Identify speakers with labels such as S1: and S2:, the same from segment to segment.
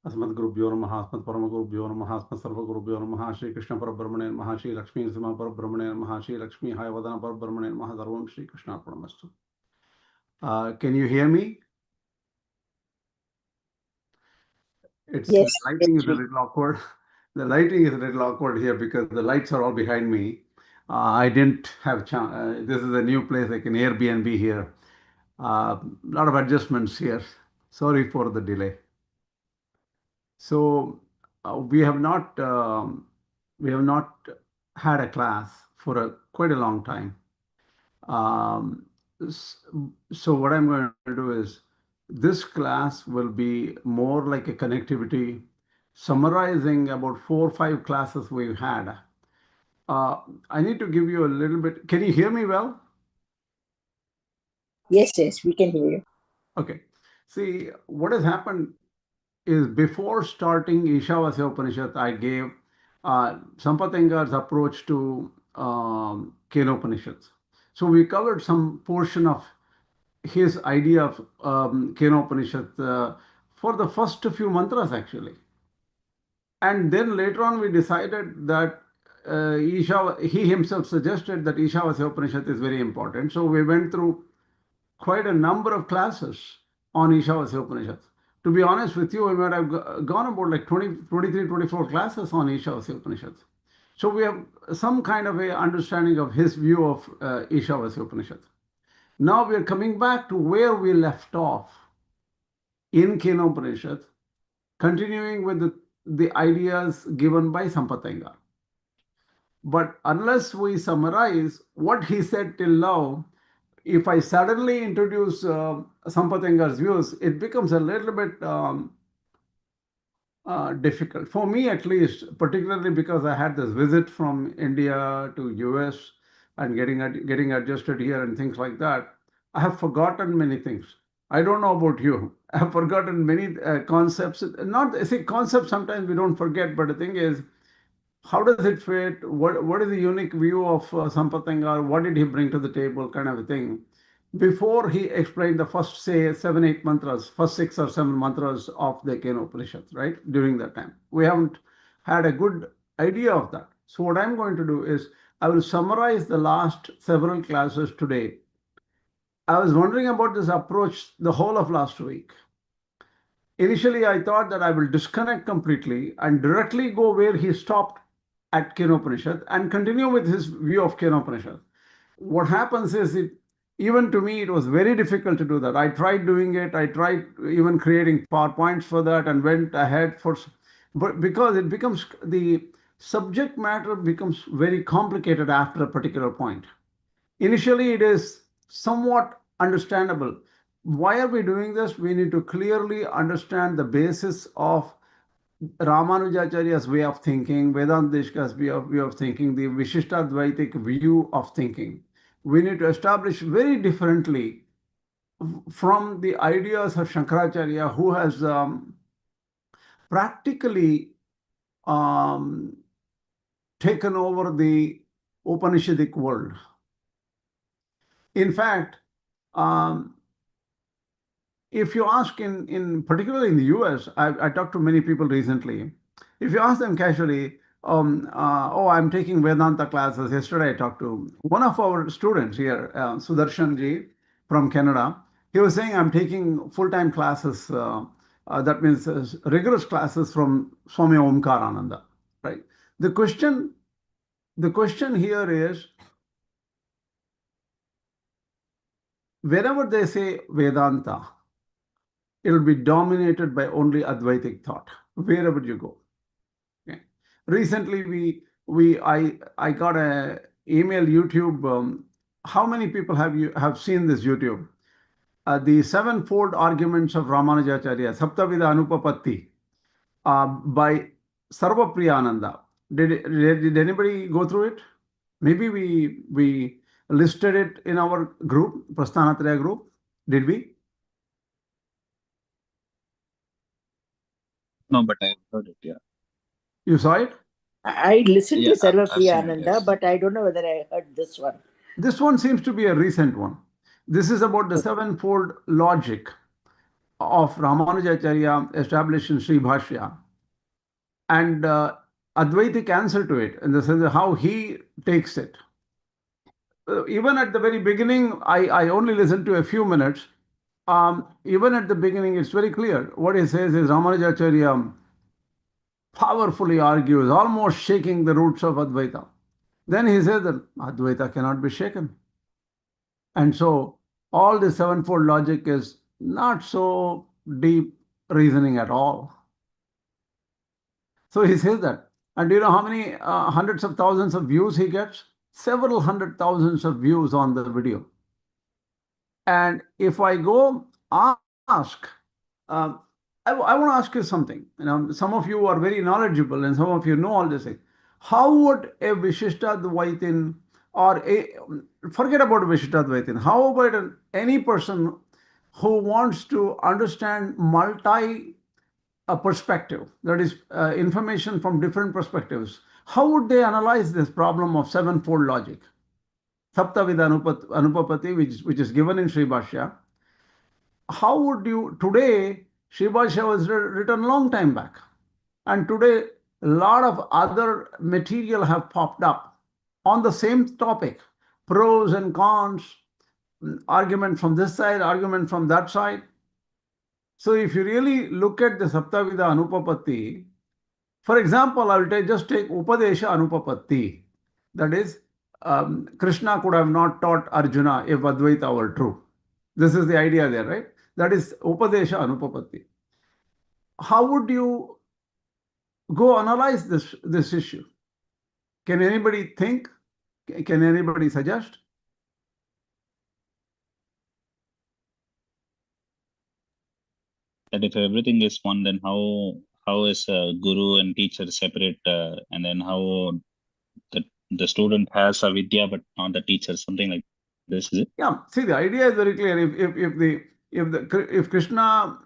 S1: अस्मद्गुरुभ्यो नमः अस्मत्परमगुरुभ्यो नमः अस्मत्सर्वगुरुभ्यो नमः श्री कृष्ण परब्रह्मणे नमः श्री लक्ष्मी नरसिंह परब्रह्मणे नमः श्री लक्ष्मी हायवदन परब्रह्मणे नमः सर्वं Shri कृष्णार्पणमस्तु. Can you hear me?
S2: Yes,
S1: The lighting is a little awkward. The lighting is a little awkward here because the lights are all behind me. I didn't have chance. This is a new place, like an Airbnb here. A lot of adjustments here. Sorry for the delay. So we have not had a class for quite a long time. So what I'm going to do is this class will be more like a connectivity, summarizing about 4 or 5 classes we've had. I need to give you a little bit. Can you hear me well?
S2: Yes, we can hear you.
S1: Okay. See, what has happened is before starting Īśāvāsya Upaniṣad, I gave Sampatangar's approach to Kena Upaniṣad. So we covered some portion of his idea of Kena Upaniṣad for the first few mantras actually. And then later on we decided that he himself suggested that Īśāvāsya Upaniṣad is very important. So we went through quite a number of classes on Īśāvāsya Upaniṣad. To be honest with you, we might have gone about like 23, 24 classes on Īśāvāsya Upaniṣad. So we have some kind of a understanding of his view of Īśāvāsya Upaniṣad. Now we are coming back to where we left off in Kena Upaniṣad, continuing with the ideas given by Sampatangar. But unless we summarize what he said till now, if I suddenly introduce Sampatangar's views, it becomes a little bit difficult for me, at least, particularly because I had this visit from India to US and getting adjusted here and things like that. I have forgotten many things. I don't know about you. I have forgotten many concepts. Concepts sometimes we don't forget, but the thing is, how does it fit? What is the unique view of Sampatangar? What did he bring to the table, kind of a thing? Before he explained the first, say, 7, 8 mantras, first 6 or 7 mantras of the Kena Upanishad, right? During that time. We haven't had a good idea of that. So what I'm going to do is, I will summarize the last several classes today. I was wondering about this approach the whole of last week. Initially, I thought that I will disconnect completely and directly go where he stopped at Kena Upanishad and continue with his view of Kena Upanishad. What happens is, even to me, it was very difficult to do that. I tried doing it. I tried even creating PowerPoints for that and went ahead but because it becomes, the subject matter becomes very complicated after a particular point. Initially, it is somewhat understandable. Why are we doing this? We need to clearly understand the basis of Rāmānujācārya's way of thinking, Vedantishka's way of thinking, the Viśiṣṭādvaitic view of thinking. We need to establish very differently from the ideas of Shankaracharya, who has practically taken over the Upanishadic world. In fact, if you ask particularly in the US, I talked to many people recently. If you ask them casually, I'm taking Vedanta classes. Yesterday, I talked to one of our students here, Sudarshanji from Canada. He was saying, I'm taking full-time classes. That means rigorous classes from Swami Omkarananda, right? The question here is, wherever they say Vedanta, it will be dominated by only Advaitic thought, wherever you go. Okay. Recently, I got a email YouTube. How many people have seen this YouTube? The sevenfold arguments of Rāmānujācārya, Sapta-vidha-anupapatti, by Sarvapriyananda. Did anybody go through it? Maybe we listed it in our group, Prasthanatraya group. Did we?
S3: No, but I heard it, yeah.
S1: You saw it?
S2: I listened to
S3: I've seen it,
S2: Sarvapriyananda,
S3: yes.
S2: but I don't know whether I heard this one.
S1: This one seems to be a recent one. This is about the sevenfold logic of Rāmānujācārya established in Sri Bhashya, and Advaitic answer to it, in the sense of how he takes it. Even at the very beginning, I only listened to a few minutes. Even at the beginning, it's very clear. What he says is Rāmānujācārya powerfully argues, almost shaking the roots of Advaita. Then he says that Advaita cannot be shaken. And so all the sevenfold logic is not so deep reasoning at all. So he says that. And do you know how many hundreds of thousands of views he gets? Several hundred thousands of views on the video. And if I go ask, I want to ask you something. Some of you are very knowledgeable and some of you know all this thing. How would a Viśiṣṭādvaitin, or forget about Viśiṣṭādvaitin, how about any person who wants to understand multi perspective, that is information from different perspectives, how would they analyze this problem of sevenfold logic? Sapta-vidha-anupapatti, which is given in Sri Bhashya. How would you, today, Sri Bhashya was written long time back. And today, a lot of other material have popped up on the same topic, pros and cons, argument from this side, argument from that side. So if you really look at the Sapta-vidha-anupapatti, for example, I will just take Upadesha Anupapatti. That is, Krishna could have not taught Arjuna if Advaita were true. This is the idea there, right? That is Upadesha Anupapatti. How would you go analyze this issue? Can anybody think? Can anybody suggest?
S3: That if everything is one, then how is a guru and teacher separate, and then how the student has a vidya but not the teacher, something like this, is it?
S1: Yeah. See, the idea is very clear. If Krishna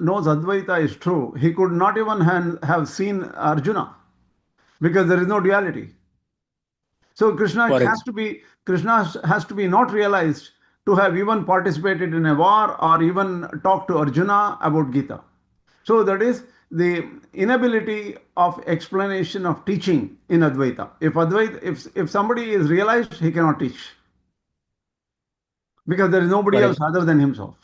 S1: knows Advaita is true, he could not even have seen Arjuna, because there is no duality. So Krishna has to be not realized to have even participated in a war or even talked to Arjuna about Gita. So that is the inability of explanation of teaching in Advaita. If somebody is realized, he cannot teach, because there is nobody else other than himself.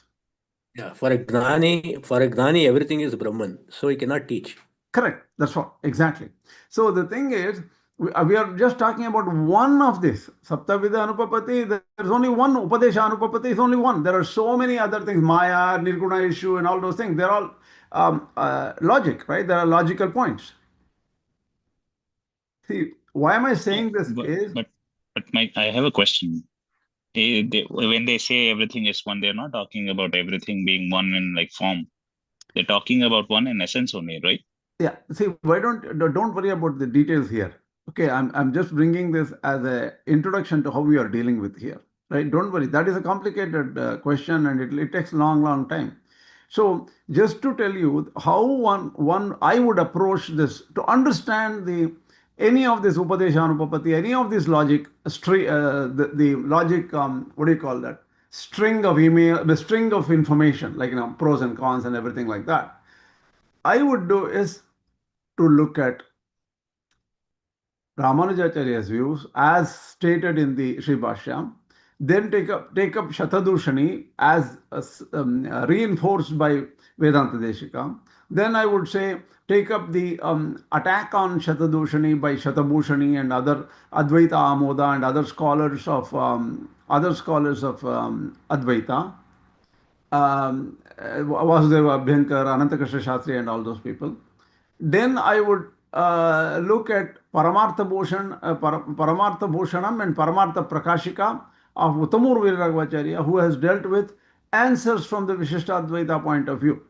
S4: Yeah, for a Gnani, everything is Brahman, so he cannot teach.
S1: Correct. That's what, exactly. So the thing is, we are just talking about one of this. Sapta-vidha-anupapatti, there is only one. Upadesha Anupapatti is only one. There are so many other things, Maya, Nirguna issue, and all those things. They're all logic, right? There are logical points. See, why am I saying this?
S3: But Mike, I have a question. When they say everything is one, they're not talking about everything being one in like form. They're talking about one in essence only, right?
S1: Yeah. See, don't worry about the details here. Okay, I'm just bringing this as an introduction to how we are dealing with here, right? Don't worry. That is a complicated question, and it takes long time. So just to tell you how one I would approach this to understand any of this Upadesha Anupapatti, any of this logic, the logic, what do you call that? String of email, the string of information, like pros and cons and everything like that. I would do is to look at Rāmānujācārya's views as stated in the Sri Bhashya, then take up Shatadushani as reinforced by Vedanta Deshika. Then I would say take up the attack on Shatadushani by Shatabhushani and other Advaita Amoda and other scholars of Advaita, Vasudeva Abhyankar, Anantakrishna Shastri, and all those people. Then I would look at Paramartha Bhushanam and Paramartha Prakashika of Uttamur Viragvacharya, who has dealt with answers from the Viśiṣṭādvaita point of view.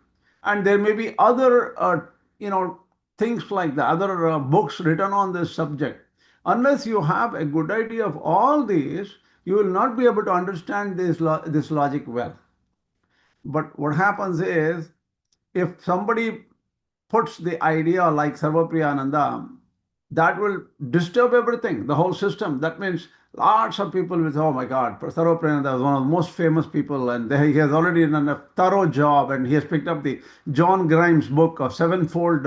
S1: And there may be other, things like the other books written on this subject. Unless you have a good idea of all these, you will not be able to understand this logic well. But what happens is, if somebody puts the idea like Sarvapriyananda, that will disturb everything, the whole system. That means lots of people will say, oh my God, Sarvapriyananda is one of the most famous people, and he has already done a thorough job, and he has picked up the John Grimes book of sevenfold,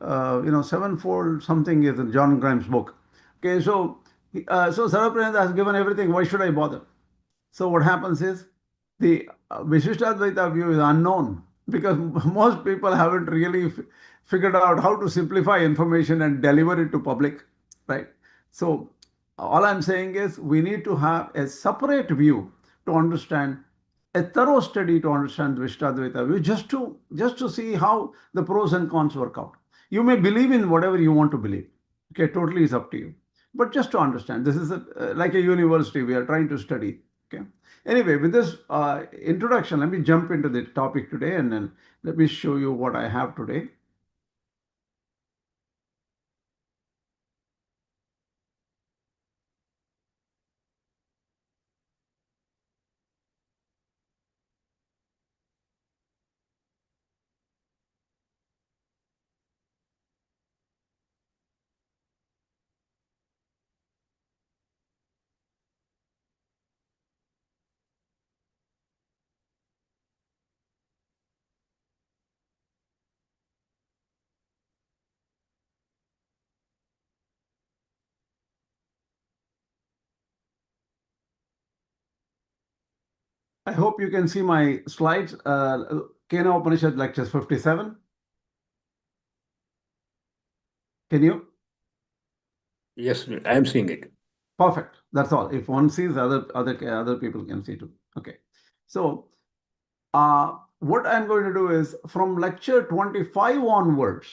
S1: sevenfold something is in John Grimes book. Okay, so Sarvapriyananda has given everything. Why should I bother? So what happens is the Viśiṣṭādvaita view is unknown because most people haven't really figured out how to simplify information and deliver it to public, right? So all I'm saying is we need to have a separate view to understand, a thorough study to understand the Viśiṣṭādvaita view, just to see how the pros and cons work out. You may believe in whatever you want to believe. Okay, totally is up to you. But just to understand, this is like a university we are trying to study. Okay. Anyway, with this introduction, let me jump into the topic today, and then let me show you what I have today. I hope you can see my slides. Kena Upaniṣad lectures 57. Can you?
S4: Yes, I am seeing it.
S1: Perfect. That's all. If one sees, other people can see too. Okay. So what I'm going to do is from lecture 25 onwards,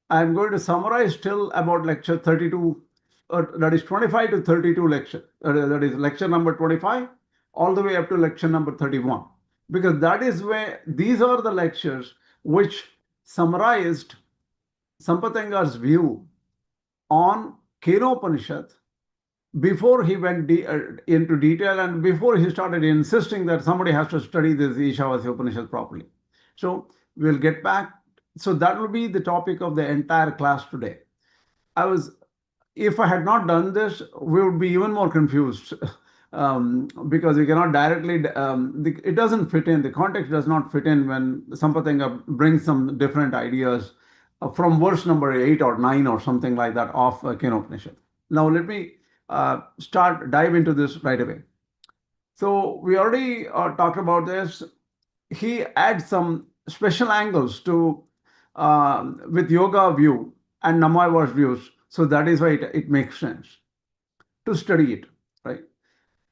S1: I'm going to summarize till about lecture 32, that is 25 to 32 lecture. That is lecture number 25 all the way up to lecture number 31. Because that is where these are the lectures which summarized Sampatanga's view on Kena Upaniṣad before he went into detail and before he started insisting that somebody has to study this Īśāvāsya Upaniṣad properly. So we'll get back. So that will be the topic of the entire class today. If I had not done this, we would be even more confused because we cannot directly, it doesn't fit in, the context does not fit in when Sampatanga brings some different ideas from verse number 8 or 9 or something like that of Kena Upaniṣad. Now let me dive into this right away. So we already talked about this. He adds some special angles to with yoga view and Namayava's views. So that is why it makes sense to study it, right?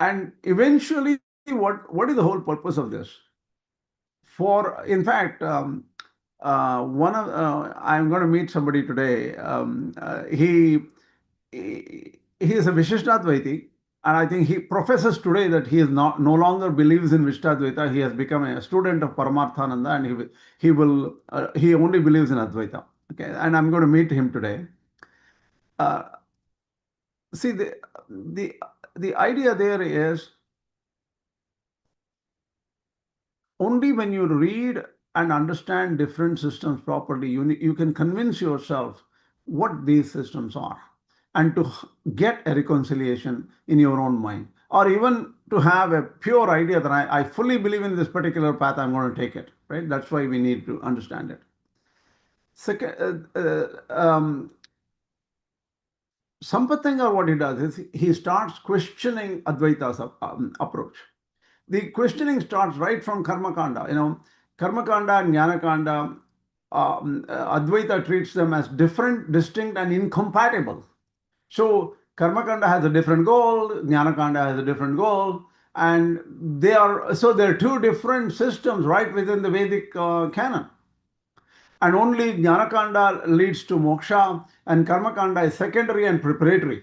S1: And eventually, what is the whole purpose of this? In fact, I'm going to meet somebody today. He is a Viśiṣṭādvaita, and I think he professes today that he is no longer believes in Viśiṣṭādvaita. He has become a student of Paramarthananda, and he only believes in Advaita. Okay, and I'm going to meet him today. See, the idea there is only when you read and understand different systems properly, you can convince yourself what these systems are, and to get a reconciliation in your own mind, or even to have a pure idea that I fully believe in this particular path, I'm going to take it, right? That's why we need to understand it. Second, Sampatangar, what he does is he starts questioning Advaita's approach. The questioning starts right from Karma-kāṇḍa. Karma-kāṇḍa and Jñāna-kāṇḍa, Advaita treats them as different, distinct, and incompatible. So Karma-kāṇḍa has a different goal, Jñāna-kāṇḍa has a different goal, and there are two different systems right within the Vedic canon. And only Jnana-kāṇḍa leads to moksha, and Karma-kāṇḍa is secondary and preparatory.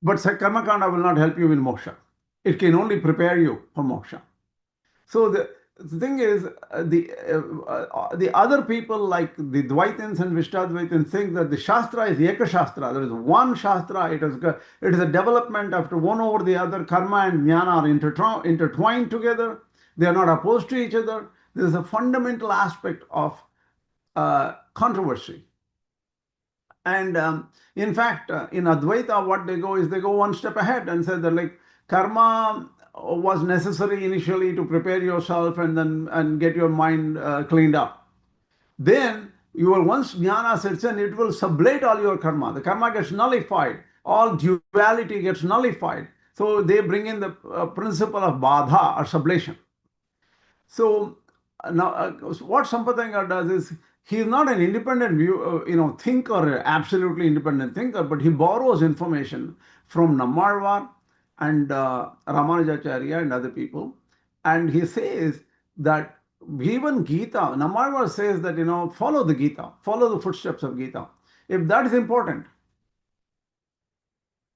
S1: But Karma-kāṇḍa will not help you in moksha. It can only prepare you for moksha. So the thing is, the other people like the Dvaitins and Viśiṣṭādvaitins think that the Shastra is Eka Shastra. There is one Shastra. It is a development after one over the other. Karma and Jnana are intertwined together. They are not opposed to each other. There is a fundamental aspect of controversy. And in fact, in Advaita, what they go is they go one step ahead and say that like karma was necessary initially to prepare yourself and then and get your mind cleaned up. Then your once jnana sets in, it will sublate all your karma. The karma gets nullified. All duality gets nullified. So they bring in the principle of badha or sublation. So now, what Sampradaya does is he is not an independent thinker, absolutely independent thinker, but he borrows information from Nammalvar and Rāmānujācārya and other people, and he says that even Gita, Nammalvar says that follow the Gita, follow the footsteps of Gita. If that is important,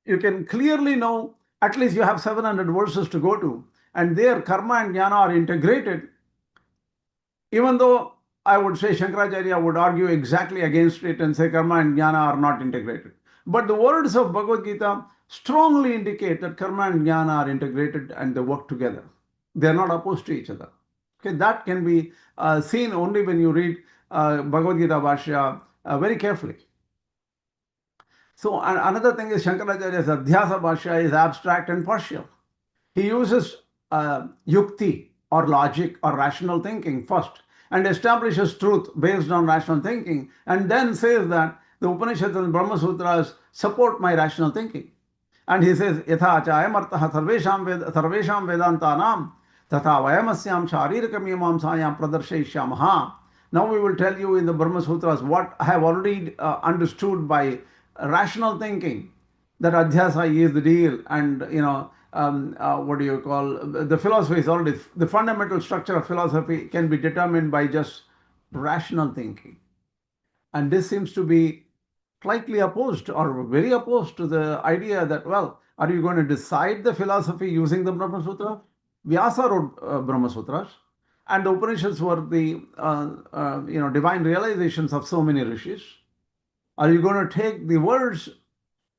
S1: you can clearly know at least you have 700 verses to go to, and there karma and jnana are integrated. Even though I would say Shankaracharya would argue exactly against it and say karma and jnana are not integrated. But the words of Bhagavad Gītā strongly indicate that karma and jnana are integrated and they work together. They are not opposed to each other. Okay, that can be seen only when you read Bhagavad Gītā Bhashya very carefully. So another thing is Shankaracharya's Adhyasa Bhashya is abstract and partial. He uses yukti or logic or rational thinking first and establishes truth based on rational thinking and then says that the Upanishads and Brahma Sutras support my rational thinking. And he says, Yatha cha ayam artaha sarvesham vedantanam tatha vayamasyam sharirikam yamamsayam pradarshayishyamaha. Now we will tell you in the Brahma Sutras what I have already understood by rational thinking, that adhyasa is the deal, and what do you call, the philosophy is already, the fundamental structure of philosophy can be determined by just rational thinking. And this seems to be slightly opposed or very opposed to the idea that, well, are you going to decide the philosophy using the Brahma Sutra? Vyasa wrote Brahma Sutras, and the Upanishads were the divine realizations of so many rishis. Are you going to take the words,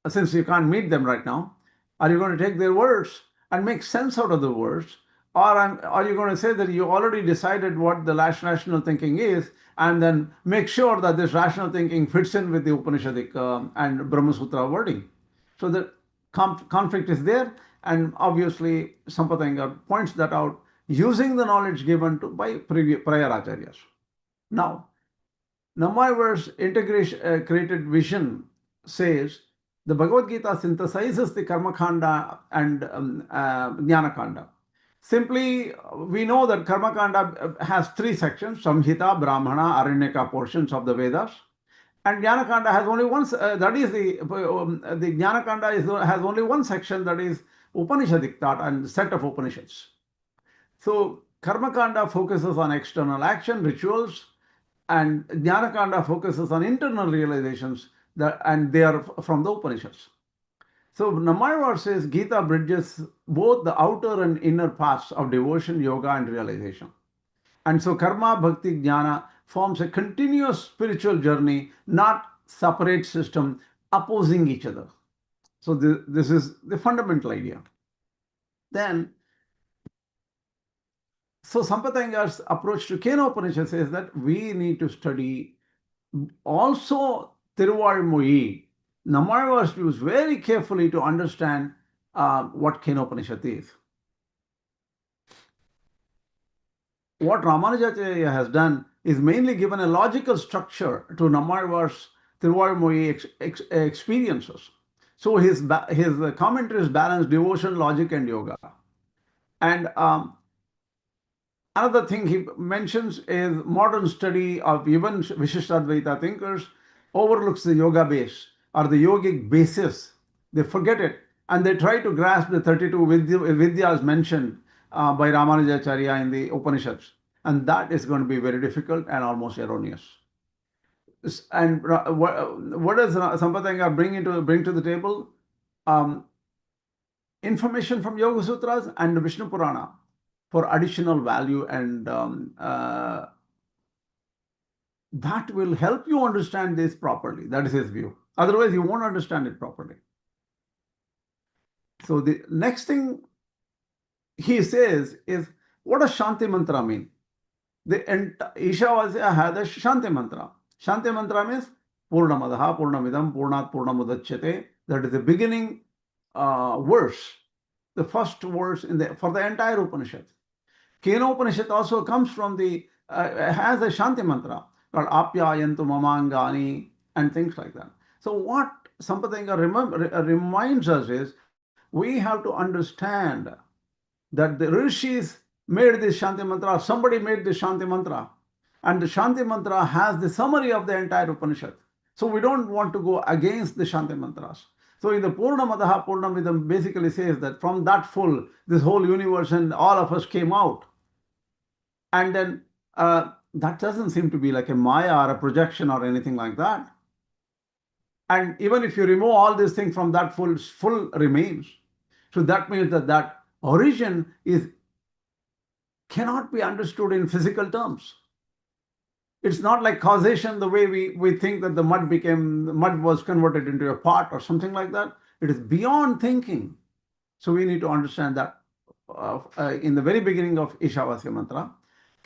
S1: since you can't meet them right now, are you going to take their words and make sense out of the words? Or are you going to say that you already decided what the rational thinking is and then make sure that this rational thinking fits in with the Upanishadic and Brahma Sutra wording? So the conflict is there, and obviously Sampradaya points that out using the knowledge given by prior acharyas. Now, Nammalvar's integrated vision says the Bhagavad Gītā synthesizes the Karma-kāṇḍa and Jñāna-kāṇḍa. Simply, we know that Karma-kāṇḍa has three sections: Samhita, Brahmana, Aranyaka portions of the Vedas, and Jñāna-kāṇḍa has only one. That is the Jñāna-kāṇḍa has only one section, that is Upanishadic thought and set of Upanishads. So Karma-kāṇḍa focuses on external action, rituals, and Jnana-kāṇḍa focuses on internal realizations, and they are from the Upanishads. So Nammalvar says Gita bridges both the outer and inner paths of devotion, yoga, and realization. And so karma, bhakti, jnana forms a continuous spiritual journey, not separate system opposing each other. So this is the fundamental idea. Then, so Sampradāya's approach to Kena Upaniṣad says that we need to study also Tiruvāzhmozhi. Nammalvar used very carefully to understand what Kena Upaniṣad is. What Rāmānujācārya has done is mainly given a logical structure to Nammalvar's Tiruvāzhmozhi experiences. So his commentaries balance devotion, logic, and yoga. And another thing he mentions is modern study of even Viśiṣṭādvaita thinkers overlooks the yoga base or the yogic basis. They forget it and they try to grasp the 32 Vidyas mentioned by Rāmānujācārya in the Upanishads. And that is going to be very difficult and almost erroneous. And what does Sampradāya bring to the table? Information from Yoga Sutras and the Viśnu Purāṇa for additional value, and that will help you understand this properly. That is his view. Otherwise, you won't understand it properly. So the next thing he says is, what does Śānti mantra mean? The Īśāvāsya had a Śānti mantra. Śānti mantra means Purnamadaha Purnamidam Purnat Purnamudachyate. That is the beginning verse, the first verse for the entire Upanishad. Kena Upaniṣad also comes from has a Shanti mantra called Apyayantu Mamangani and things like that. So what Sampathanga reminds us is we have to understand that the rishis made this Shanti mantra, somebody made this Shanti mantra, and the Shanti mantra has the summary of the entire Upanishad. So we don't want to go against the Shanti mantras. So in the Purnamadaha Purnamidam basically says that from that full, this whole universe and all of us came out. And then that doesn't seem to be like a Maya or a projection or anything like that. And even if you remove all these things from that full remains. So that means that origin cannot be understood in physical terms. It's not like causation the way we think that the mud was converted into a pot or something like that. It is beyond thinking. So we need to understand that in the very beginning of Īśāvāsya mantra.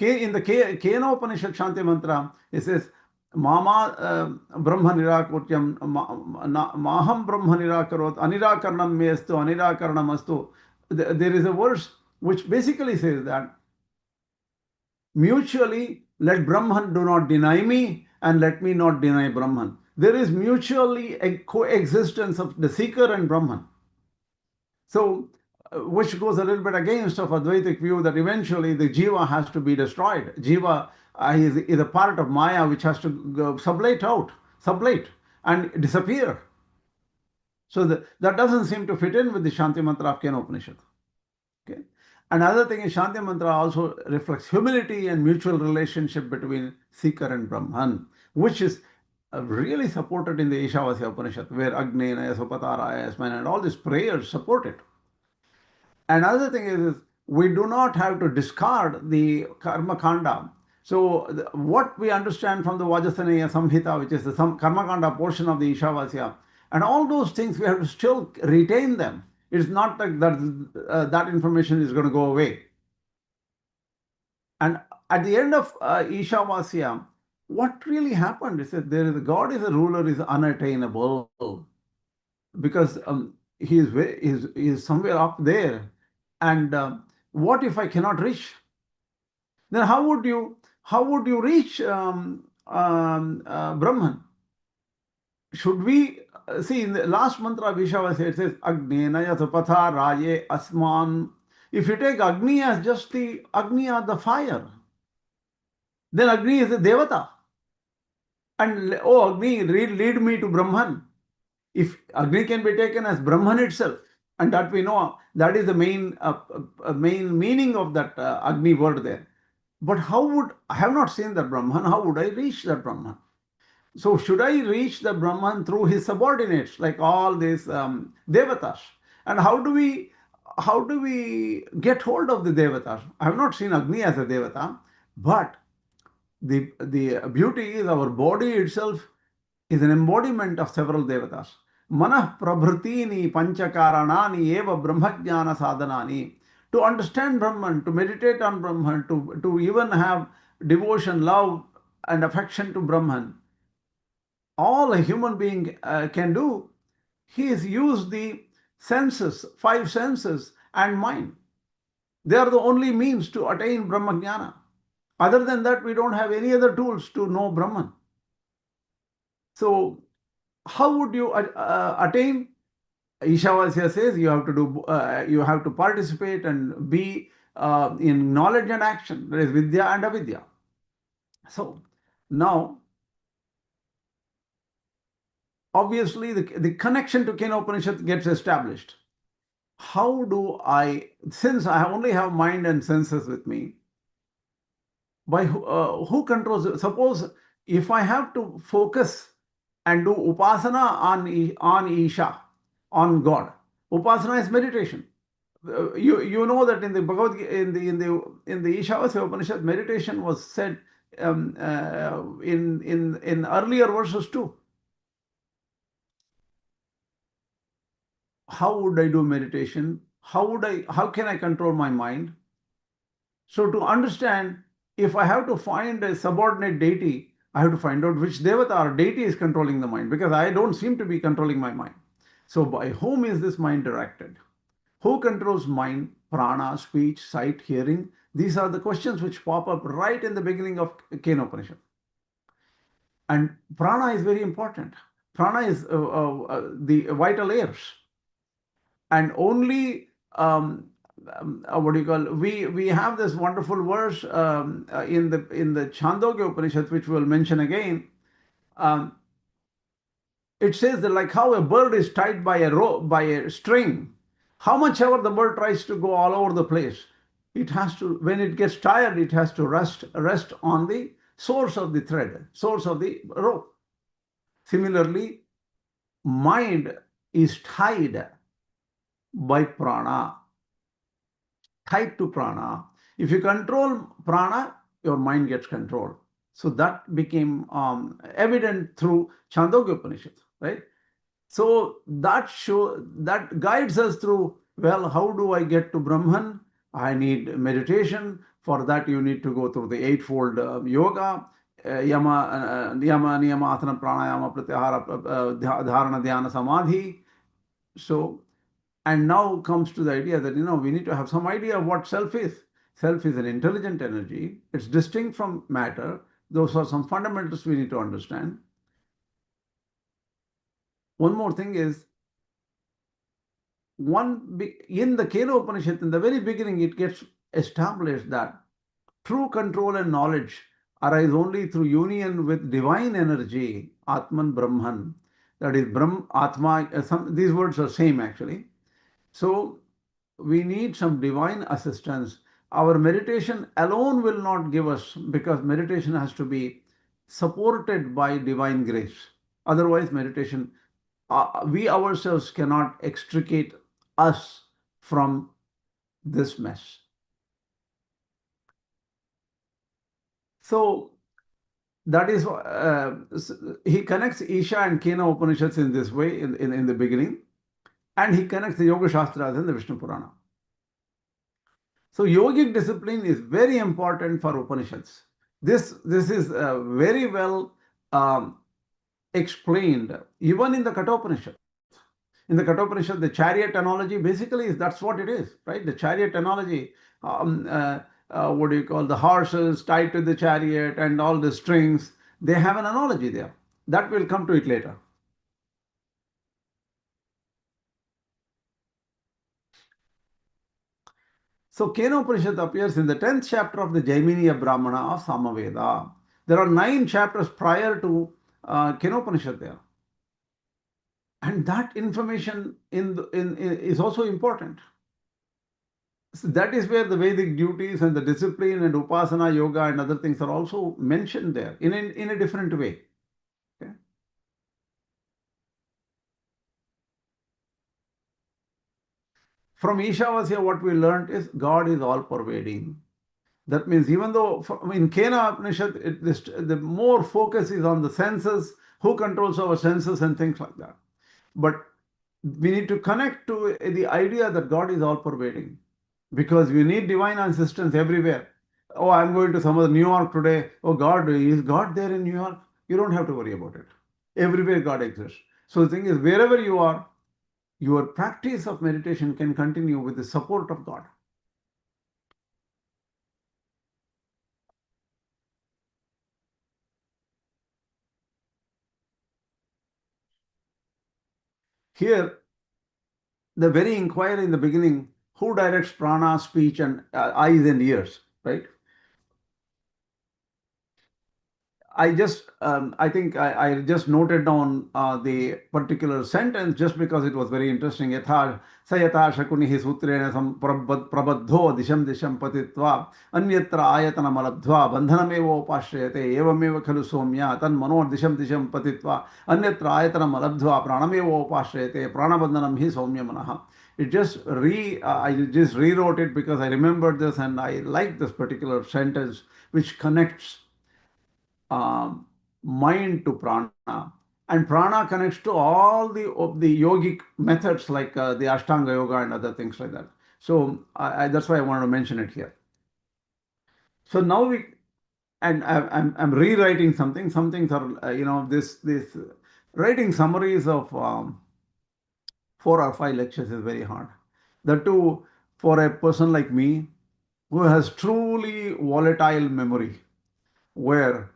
S1: In the Kena Upaniṣad Shanti mantra, it says, Mama Brahma Nirakutyam, Maham Brahma Nirakarot, Anirakarnam mestu, Anirakarnam astu. There is a verse which basically says that mutually let Brahman do not deny me and let me not deny Brahman. There is mutually a coexistence of the seeker and Brahman. So, which goes a little bit against of Advaitic view that eventually the jiva has to be destroyed. Jiva is a part of Maya which has to go sublate and disappear. So that doesn't seem to fit in with the Shanti mantra of Kena Upaniṣad. Okay. Another thing is Shanti mantra also reflects humility and mutual relationship between seeker and Brahman, which is really supported in the Īśāvāsya Upaniṣad, where Agnena, Supataraya, Ātman, and all these prayers support it. Another thing is we do not have to discard the Karma-kāṇḍa. So what we understand from the Vajrasaneya Samhita, which is the Karma-kāṇḍa portion of the Īśāvāsya, and all those things we have to still retain them. It's not like that information is going to go away. And at the end of Īśāvāsya, what really happened is that God is a ruler, is unattainable, because he is somewhere up there. And what if I cannot reach? Then how would you reach Brahman? Should we see in the last mantra of Īśāvāsya, it says Agnena yatapatha raye asman. If you take Agni as just the Agni or the fire, then Agni is a devata. And oh, Agni, lead me to Brahman. If Agni can be taken as Brahman itself, and that we know, that is the main meaning of that Agni word there. But I have not seen that Brahman, how would I reach that Brahman? So should I reach the Brahman through his subordinates, like all these devatas? And how do we get hold of the devatas? I have not seen Agni as a devata, but the beauty is our body itself is an embodiment of several devatas. Manah prabhritini panchakaranani eva brahmajnana sadhanani. To understand Brahman, to meditate on Brahman, to even have devotion, love, and affection to Brahman, all a human being can do, he has used the senses, 5 senses, and mind. They are the only means to attain Brahmajnana. Other than that, we don't have any other tools to know Brahman. So, how would you attain? Īśāvāsya says you have to participate and be in knowledge and action. That is Vidya and Avidya. So now, obviously, the connection to Kena Upaniṣad gets established. How do since I only have mind and senses with me, by who controls it? Suppose if I have to focus and do upasana on Isha, on God. Upasana is meditation. You know that in the Bhagavad Gītā, in the Īśāvāsya Upaniṣad, meditation was said in earlier verses too. How would I do meditation? How can I control my mind? So to understand, if I have to find a subordinate deity I have to find out which devata or deity is controlling the mind, because I don't seem to be controlling my mind. So by whom is this mind directed? Who controls mind, prana, speech, sight, hearing? These are the questions which pop up right in the beginning of Kena Upaniṣad. And prana is very important. Prana is the vital airs. And only what do you call? We have this wonderful verse in the Chāndogya Upaniṣad, which we'll mention again. It says that like how a bird is tied by a rope, by a string, how much ever the bird tries to go all over the place, it has to, when it gets tired, it has to rest on the source of the thread, source of the rope. Similarly, mind is tied by prana, tied to prana. If you control prana, your mind gets controlled. So that became evident through Chāndogya Upaniṣad, right? So that guides us through, well, how do I get to Brahman? I need meditation. For that, you need to go through the eightfold yoga, niyama, asana, pranayama, pratyahara, dharana, dhyana, samadhi. So, and now comes to the idea that, we need to have some idea of what self is. Self is an intelligent energy. It's distinct from matter. Those are some fundamentals we need to understand. One more thing is, in the Kena Upaniṣad, in the very beginning, it gets established that true control and knowledge arise only through union with divine energy, Ātman, Brahman. That is Brahm, Atma, these words are same actually. So we need some divine assistance. Our meditation alone will not give us, because meditation has to be supported by divine grace. Otherwise, meditation, we ourselves cannot extricate us from this mess. So that is, he connects Isha and Kena Upanishads in this way in the beginning, and he connects the Yoga Shastras and the Viṣnu Purāṇa. So yogic discipline is very important for Upanishads. This is very well explained even in the Kathopanishad. In the Kathopanishad, the chariot analogy basically that's what it is, right? The chariot analogy, what do you call, the horses tied to the chariot and all the strings, they have an analogy there. That will come to it later. So Kena Upaniṣad appears in the 10th chapter of the Jaiminiya Brahmana of Samaveda. There are 9 chapters prior to Kena Upaniṣad there. And that information is also important. So that is where the Vedic duties and the discipline and Upasana, Yoga and other things are also mentioned there in a different way. Okay? From Īśāvāsya, what we learned is God is all pervading. That means even though in Kena Upaniṣad, the more focus is on the senses, who controls our senses and things like that. But we need to connect to the idea that God is all pervading, because we need divine assistance everywhere. Oh, I'm going to some other New York today. Oh, God, is God there in New York? You don't have to worry about it. Everywhere God exists. So the thing is, wherever you are, your practice of meditation can continue with the support of God. Here, the very inquiry in the beginning, who directs prana, speech, and eyes and ears, right? I think I just noted down the particular sentence just because it was very interesting. Yatha sayata shakunihi sutrena prabadho disham patitva anyatra ayatanam alabdhva bandhanamevo upashrayate evameva khalu somya tan mano disham patitva anyatra ayatanam alabdhva prāṇamevo upashrayate prāṇabandhanam hi somya manaha. It just I just rewrote it because I remembered this and I like this particular sentence which connects mind to prana, and prana connects to all the yogic methods like the Ashtanga Yoga and other things like that. So that's why I wanted to mention it here. So now and I'm rewriting something. Some things are, this writing summaries of 4 or 5 lectures is very hard. That too, for a person like me who has truly volatile memory, where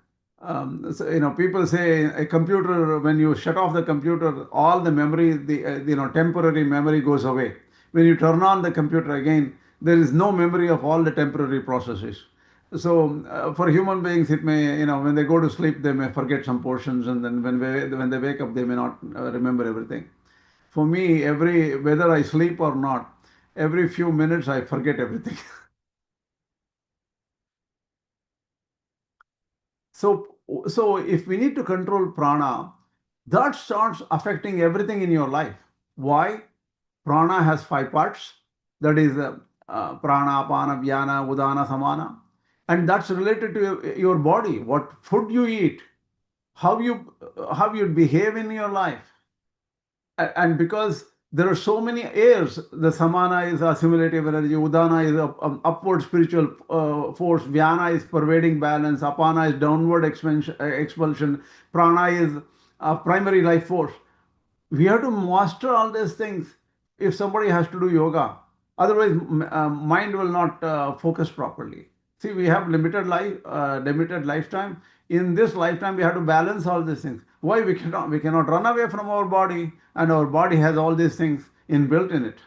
S1: people say a computer, when you shut off the computer, all the memory, the temporary memory goes away. When you turn on the computer again, there is no memory of all the temporary processes. So for human beings, it may, when they go to sleep, they may forget some portions, and then when they wake up, they may not remember everything. For me, whether I sleep or not, every few minutes I forget everything. So if we need to control prana, that starts affecting everything in your life. Why? Prana has 5 parts. That is prana, apana, vyana, udana, samana. And that's related to your body, what food you eat, how you behave in your life. And because there are so many airs, the samana is assimilative energy, udana is upward spiritual force, vyana is pervading balance, apana is downward expulsion, prana is primary life force. We have to master all these things if somebody has to do yoga. Otherwise, mind will not focus properly. See, we have limited lifetime. In this lifetime, we have to balance all these things. Why we cannot run away from our body, and our body has all these things inbuilt in it.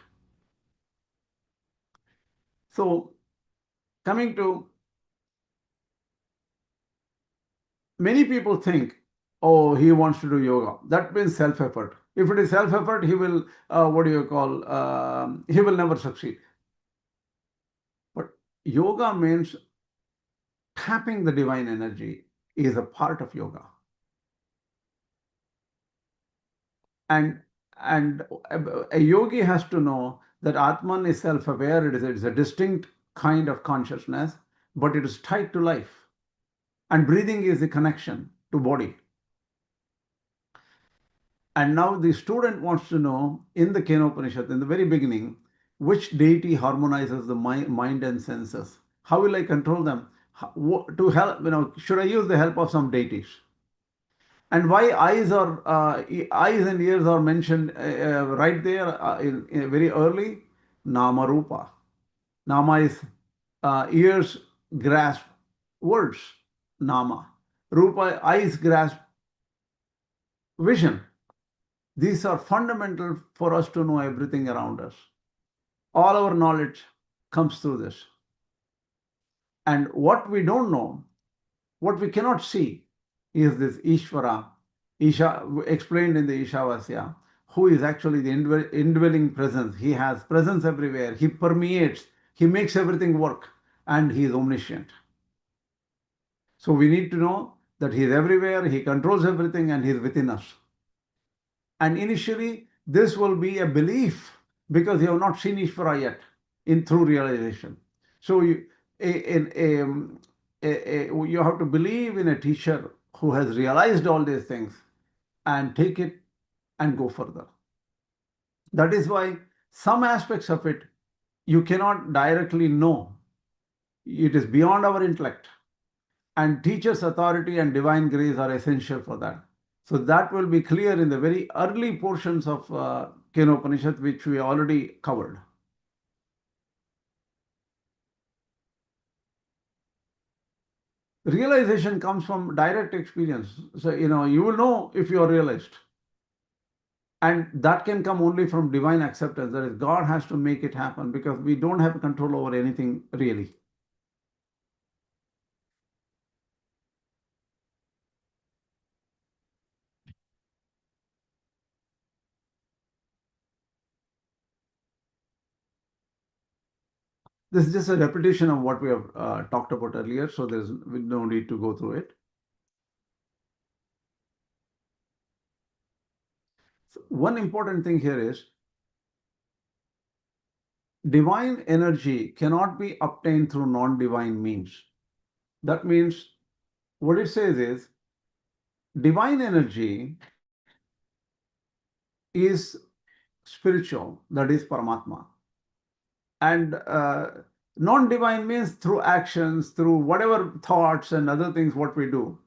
S1: So, coming to, many people think, oh, he wants to do yoga. That means self-effort. If it is self-effort, he will, he will never succeed. But yoga means tapping the divine energy is a part of yoga. And a yogi has to know that Ātman is self-aware. It's a distinct kind of consciousness, but it is tied to life. And breathing is the connection to body. And now the student wants to know, in the Kena Upaniṣad, in the very beginning, which deity harmonizes the mind and senses. How will I control them? To help, should I use the help of some deities? And why eyes and ears are mentioned right there in very early? Nama Rupa. Nama is ears grasp words. Nama. Rupa, eyes grasp vision. These are fundamental for us to know everything around us. All our knowledge comes through this. And what we don't know, what we cannot see, is this Iśvara, explained in the Īśāvāsya, who is actually the indwelling presence. He has presence everywhere. He permeates. He makes everything work. And he is omniscient. So we need to know that he is everywhere. He controls everything, and he is within us. And initially, this will be a belief because you have not seen Iśvara yet through realization. So you have to believe in a teacher who has realized all these things and take it and go further. That is why some aspects of it you cannot directly know. It is beyond our intellect. And teacher's authority and divine grace are essential for that. So that will be clear in the very early portions of Kena Upaniṣad, which we already covered. Realization comes from direct experience. So, you will know if you are realized. And that can come only from divine acceptance. That is, God has to make it happen because we don't have control over anything really. This is just a repetition of what we have talked about earlier, so there's no need to go through it. So one important thing here is divine energy cannot be obtained through non-divine means. That means what it says is divine energy is spiritual, that is Paramatma. And Non-divine means through actions, through whatever thoughts and other things what we do,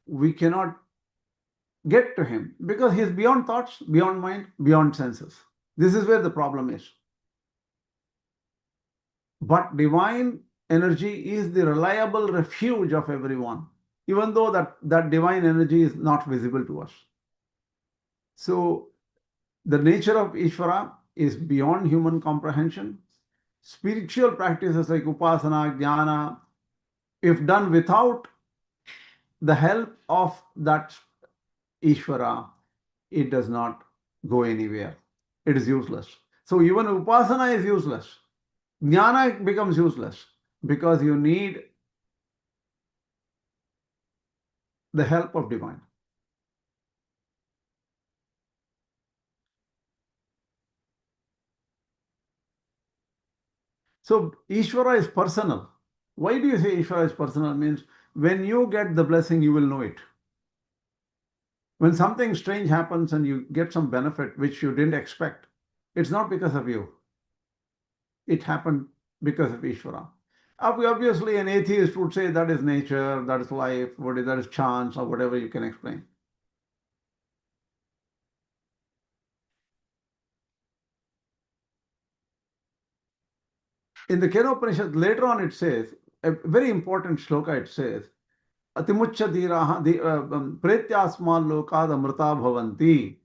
S1: we cannot get to him because he's beyond thoughts, beyond mind, beyond senses. This is where the problem is. But divine energy is the reliable refuge of everyone, even though that divine energy is not visible to us. So the nature of Iśvara is beyond human comprehension. Spiritual practices like upasana, jnana, if done without the help of that Iśvara, it does not go anywhere. It is useless. So even upasana is useless. Jnana becomes useless because you need the help of divine. So Iśvara is personal. Why do you say Iśvara is personal? Means when you get the blessing, you will know it. When something strange happens and you get some benefit which you didn't expect, it's not because of you. It happened because of Iśvara. Obviously, an atheist would say that is nature, that is life, that is chance, or whatever you can explain. In the Kena Upaniṣad, later on it says, a very important shloka, it says, Atimuccha dhiraha pretyasma lokad amrita bhavanti.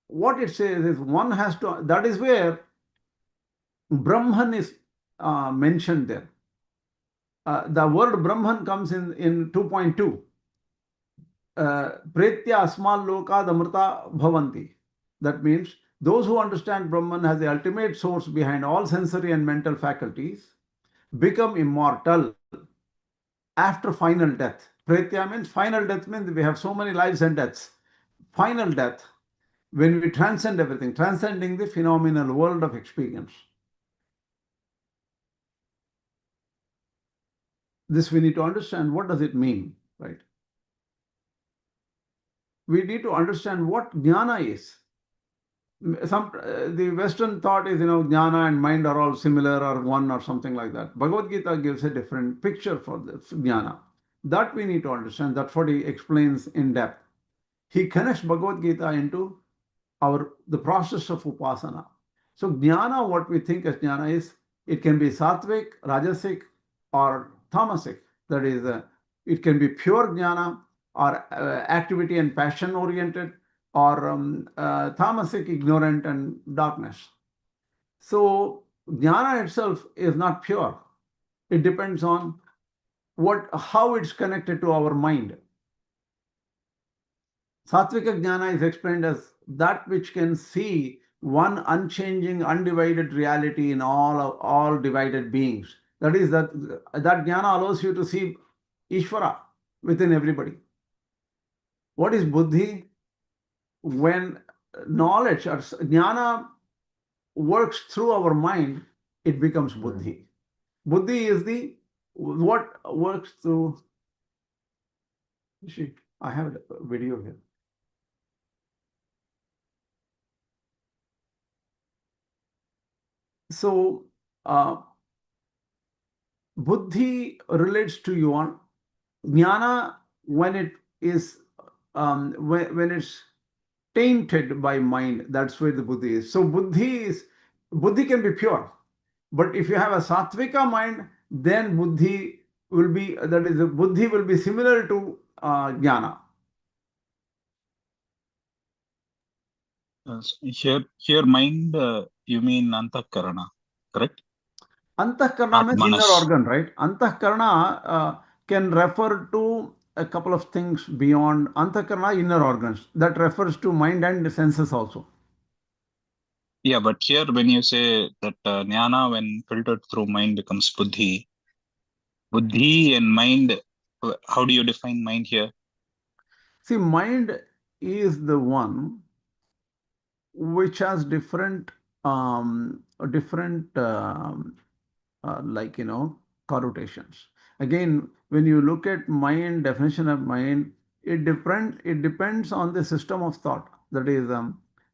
S1: What it says is one has to, that is where Brahman is mentioned there. The word Brahman comes in 2.2. Pretya asmal lokad amrita bhavanti. That means those who understand Brahman as the ultimate source behind all sensory and mental faculties become immortal after final death. Pretya means final death, means we have so many lives and deaths. Final death, when we transcend everything, transcending the phenomenal world of experience. This we need to understand. What does it mean, right? We need to understand what jnana is. The Western thought is, jnana and mind are all similar or one or something like that. Bhagavad Gītā gives a different picture for the jnana. That we need to understand. That's what he explains in depth. He connects Bhagavad Gītā into the process of upasana. So jnana, what we think as jnana is, it can be sattvic, rajasic, or tamasic. That is, it can be pure jnana or activity and passion oriented, or tamasic, ignorant and darkness. So jnana itself is not pure. It depends on how it's connected to our mind. Sattvika jnana is explained as that which can see one unchanging, undivided reality in all divided beings. That is, that jnana allows you to see Iśvara within everybody. What is buddhi? When knowledge or jnana works through our mind, it becomes buddhi. Buddhi is what works through. I have a video here. So buddhi relates to your jnana when it is when it's tainted by mind. That's where the buddhi is. So buddhi can be pure, but if you have a sattvika mind, then buddhi will be similar to jnana.
S3: Here mind, you mean antakarana, correct?
S1: Antakarana means
S3: Atmanas.
S1: inner organ, right? Antakarana can refer to a couple of things beyond antakarana, inner organs. That refers to mind and the senses also.
S3: Yeah, but here when you say that jnana, when filtered through mind, becomes buddhi. Buddhi and mind, how do you define mind here?
S1: See, mind is the one which has different connotations. Again, when you look at mind, definition of mind, it depends on the system of thought. That is,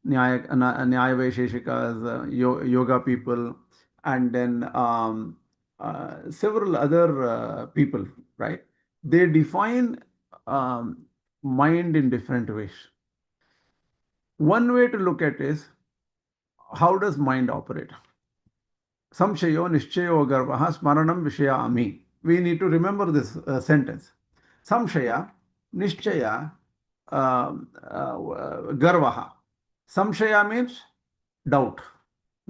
S1: Nyaya Vaisheshikas, yoga people, and then several other people, right? They define mind in different ways. One way to look at it is, how does mind operate? Samshayo nishchayo garvaha smaranam vishayami. We need to remember this sentence. Samshaya nishchaya garvaha. Samshaya means doubt.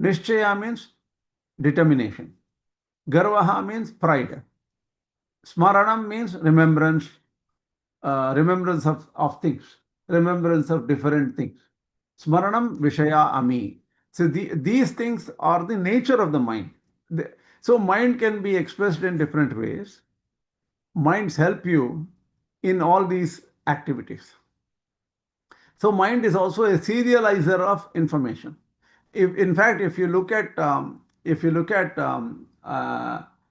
S1: Nishchaya means determination. Garvaha means pride. Smaranam means remembrance, remembrance of things, remembrance of different things. Smaranam Vishaya Ami. So these things are the nature of the mind. So mind can be expressed in different ways. Minds help you in all these activities. So mind is also a serializer of information. In fact, if you look at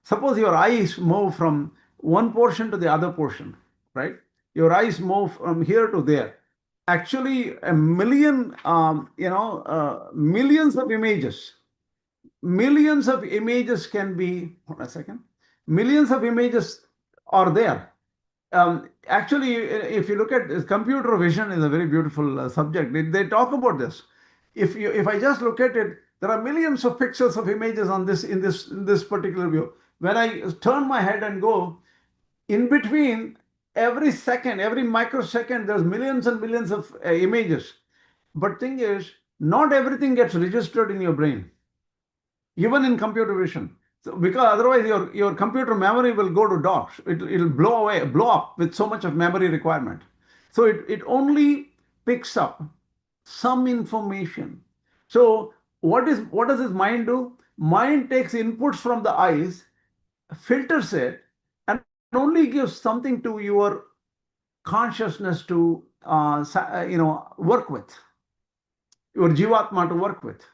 S1: suppose your eyes move from one portion to the other portion, right? Your eyes move from here to there. Actually, a million, millions of images can be. Hold on a second. Millions of images are there. Actually, if you look at computer vision, is a very beautiful subject. They talk about this. If I just look at it, there are millions of pixels of images on this in this particular view. When I turn my head and go, in between every second, every microsecond, there's millions and millions of images. But thing is, not everything gets registered in your brain, even in computer vision. So, because otherwise your computer memory will go to dots. It'll blow up with so much of memory requirement. So it only picks up some information. So what does his mind do? Mind takes inputs from the eyes, filters it, and only gives something to your consciousness to work with, your jivatma to work with.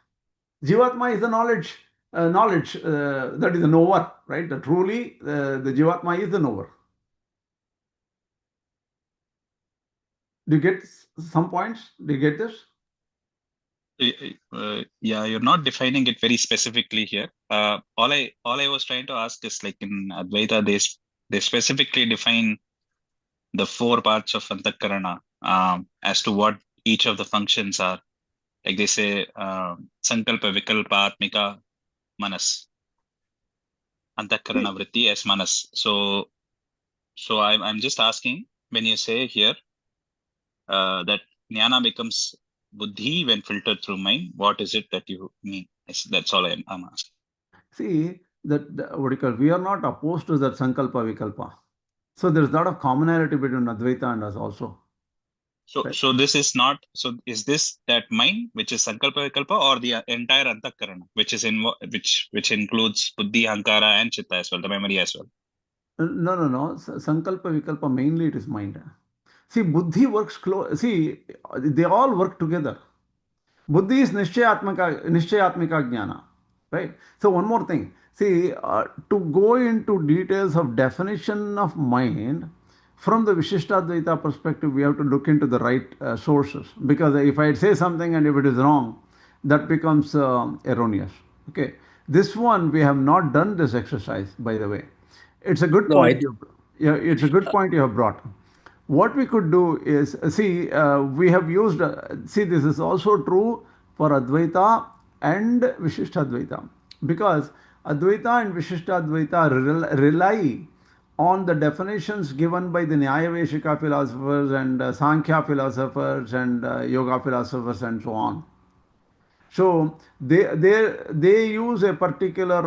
S1: Jivatma is the knowledge that is the knower, right? The truly the jivatma is the knower. Do you get some points? Do you get this?
S3: Yeah, you're not defining it very specifically here. All I was trying to ask is, like, in Advaita, they specifically define the 4 parts of Antakarana as to what each of the functions are. Like they say, Sankalpa, Vikalpa, Atmika, Manas. Antakarana vritti as Manas. So I'm just asking, when you say here that Jnana becomes Buddhi when filtered through mind, what is it that you mean? That's all I'm asking.
S1: See, we are not opposed to that Sankalpa Vikalpa. So there's a lot of commonality between Advaita and us also.
S3: So
S1: Right.
S3: so this is not, so is this that mind which is Sankalpa Vikalpa, or the entire Antakarana, which is which includes Buddhi, Ahankara and Chitta as well, the memory as well?
S1: No. Sankalpa Vikalpa, mainly it is mind. See, Buddhi works see, they all work together. Buddhi is Nishchayatmika Jnana, right? So one more thing. See, to go into details of definition of mind, from the Viśiṣṭādvaita perspective, we have to look into the right sources. Because if I say something and if it is wrong, that becomes erroneous. Okay. This one, we have not done this exercise, by the way. It's a good
S4: No,
S1: point. It's a good point you have brought. What we could do is, we have used, this is also true for Advaita and Viśiṣṭādvaita, because Advaita and Viśiṣṭādvaita rely on the definitions given by the Nyaya-Vaishika philosophers and Sankhya philosophers and Yoga philosophers and so on. So they use a particular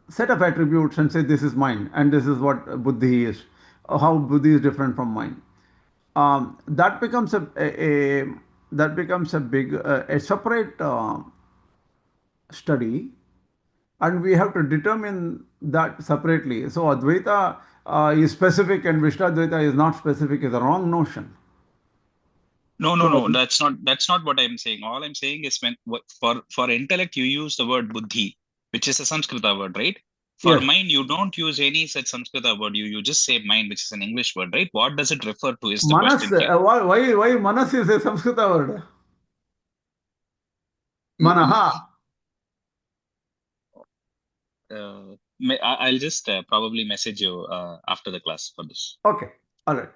S1: set of attributes and say this is mind and this is what Buddhi is, how Buddhi is different from mind. That becomes a big a separate study, and we have to determine that separately. So Advaita is specific and Viśiṣṭādvaita is not specific is a wrong notion.
S3: No, that's not what I'm saying. All I'm saying is, when for intellect you use the word Buddhi, which is a Sanskrita word, right? For
S1: Yes.
S3: mind, you don't use any such Sanskrita word. You just say mind, which is an English word, right? What does it refer to? Is the
S1: Manas,
S3: question here.
S1: why manas is a Sanskrita word? Manaha.
S3: I'll just probably message you after the class for this.
S1: Okay. All right.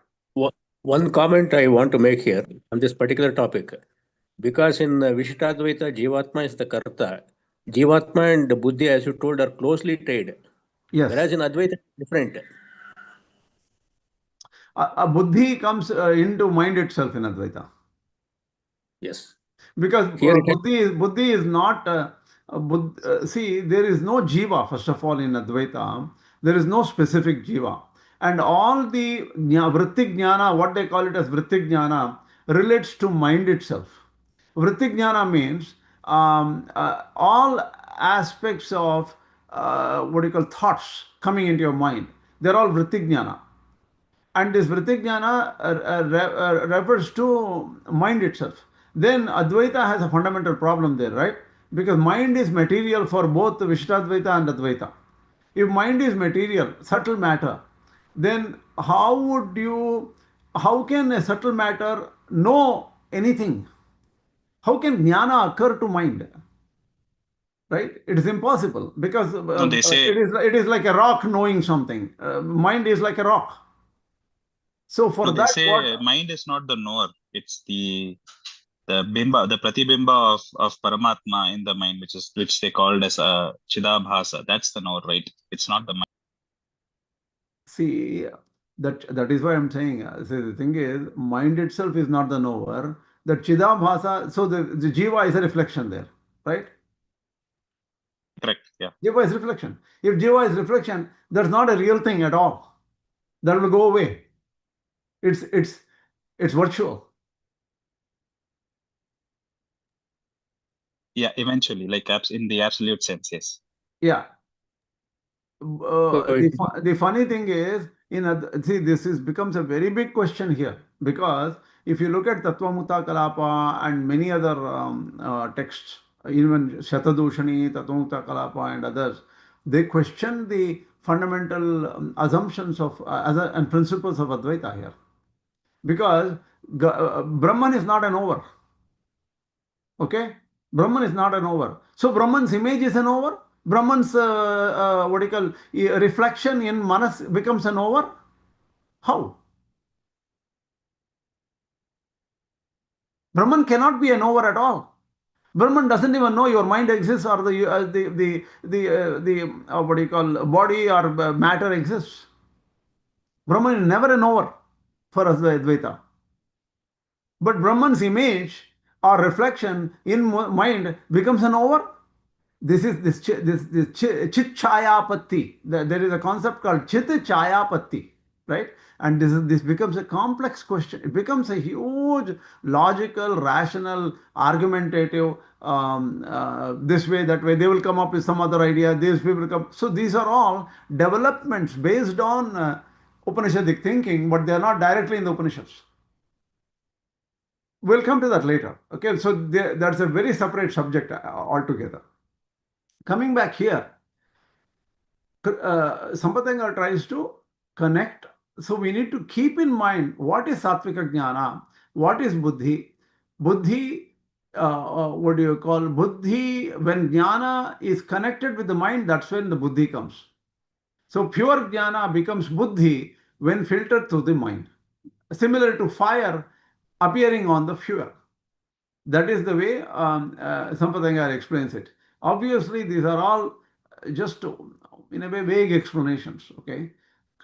S4: One comment I want to make here on this particular topic, because in Viśiṣṭādvaita, Jivatma is the Karta. Jivatma and Buddhi, as you told, are closely tied.
S1: Yes.
S4: Whereas in Advaita, it's different.
S1: A buddhi comes into mind itself in Advaita.
S4: Yes.
S1: Because
S4: Here it
S1: buddhi is not, see, there is no jiva, first of all, in Advaita. There is no specific jiva. And all the vritti jnana, what they call it as vritti jnana, relates to mind itself. Vritti jnana means all aspects of what you call thoughts coming into your mind. They're all vritti jnana. And this vritti jnana refers to mind itself. Then Advaita has a fundamental problem there, right? Because mind is material for both Viśiṣṭādvaita and Advaita. If mind is material, subtle matter, then how can a subtle matter know anything? How can jnana occur to mind? Right? It is impossible because
S3: they say
S1: it is like a rock knowing something. Mind is like a rock. So for
S3: they
S1: that,
S3: say mind is not the knower. It's the bimba, the pratibimba of Paramatma in the mind, which they called as a Chidabhasa. That's the knower, right? It's not the mind.
S1: See, that is why I'm saying. The thing is, mind itself is not the knower. The Chidabhasa, so the jiva is a reflection there, right?
S3: Correct. Yeah.
S1: Jiva is reflection. If jiva is reflection, that's not a real thing at all. That will go away. It's virtual.
S3: Yeah, eventually, like in the absolute sense, yes.
S1: Yeah. The funny thing is, see, becomes a very big question here, because if you look at Tattvamukta Kalapa and many other texts, even Shatadushani, Tattvamukta Kalapa and others, they question the fundamental assumptions of and principles of Advaita here. Because Brahman is not an over. Okay? Brahman is not an over. So Brahman's image is an over. Brahman's what you call reflection in manas becomes an over. How? Brahman cannot be an over at all. Brahman doesn't even know your mind exists or the what do you call body or matter exists. Brahman is never an over for us, the Advaita. But Brahman's image or reflection in mind becomes an over. This chit chayapatti. There is a concept called chit chayapatti, right? And this becomes a complex question. It becomes a huge logical, rational, argumentative. This way, that way, they will come up with some other idea. These people come. So these are all developments based on Upanishadic thinking, but they are not directly in the Upanishads. We'll come to that later. Okay, so that's a very separate subject altogether. Coming back here, Sampathanga tries to connect. So we need to keep in mind what is Sattvika Jnana, what is Buddhi. Buddhi, what do you call Buddhi? When Jnana is connected with the mind, that's when the Buddhi comes. So pure Jnana becomes Buddhi when filtered through the mind. Similar to fire appearing on the fuel. That is the way Sampathanga explains it. Obviously, these are all just, in a way, vague explanations, okay?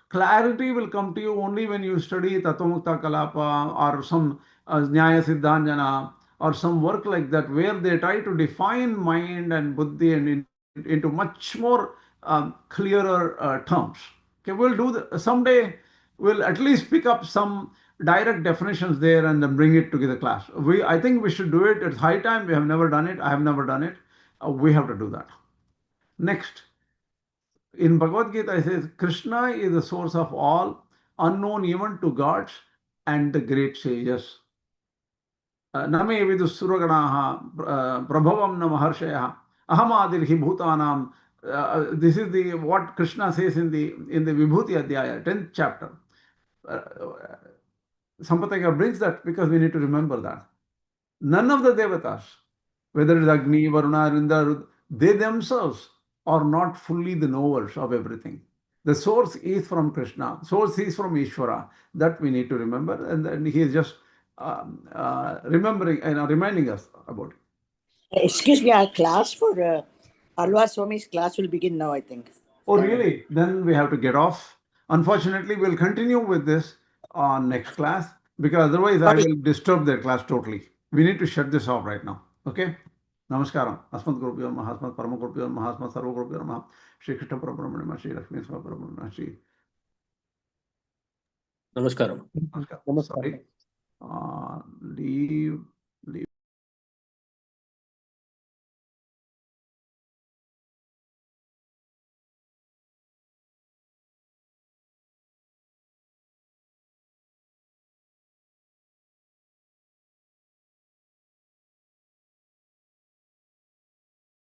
S1: Clarity will come to you only when you study Tattvamukta Kalapa or some Nyaya-siddhanjana or some work like that, where they try to define mind and buddhi and into much more clearer terms. Okay, we'll do someday. We'll at least pick up some direct definitions there and then bring it to the class. I think we should do it. It's high time. We have never done it. I have never done it. We have to do that. Next, in Bhagavad Gītā it says, Krishna is the source of all, unknown even to gods and the great sages. Name vidus suraganaha prabhavam na maharshaya aham ādirhi bhutanam This is the what Krishna says in the Vibhuti Adhyaya, 10th chapter. Sampataka brings that because we need to remember that. None of the devatas, whether it is Agni, Varuna, Indra, they themselves are not fully the knowers of everything. The source is from Krishna, source is from Iśvara. That we need to remember, and then he is just remembering and reminding us about it.
S2: Excuse me, our class for Alva Swami's class will begin now, I think.
S1: Oh, really? Then we have to get off. Unfortunately, we'll continue with this on next class because otherwise I will disturb their class totally. We need to shut this off right now. Okay? Namaskaram. Asmat Gurupyo Namaha, Asmat Parama Gurupyo Namaha, Asmat Sarva Gurupyo Namaha, Shri Krishna Parabrahmana Namaha, Shri Lakshmi Sva Parabrahmana Shri.
S4: Namaskaram.
S1: Namaskaram. Sorry. Leave.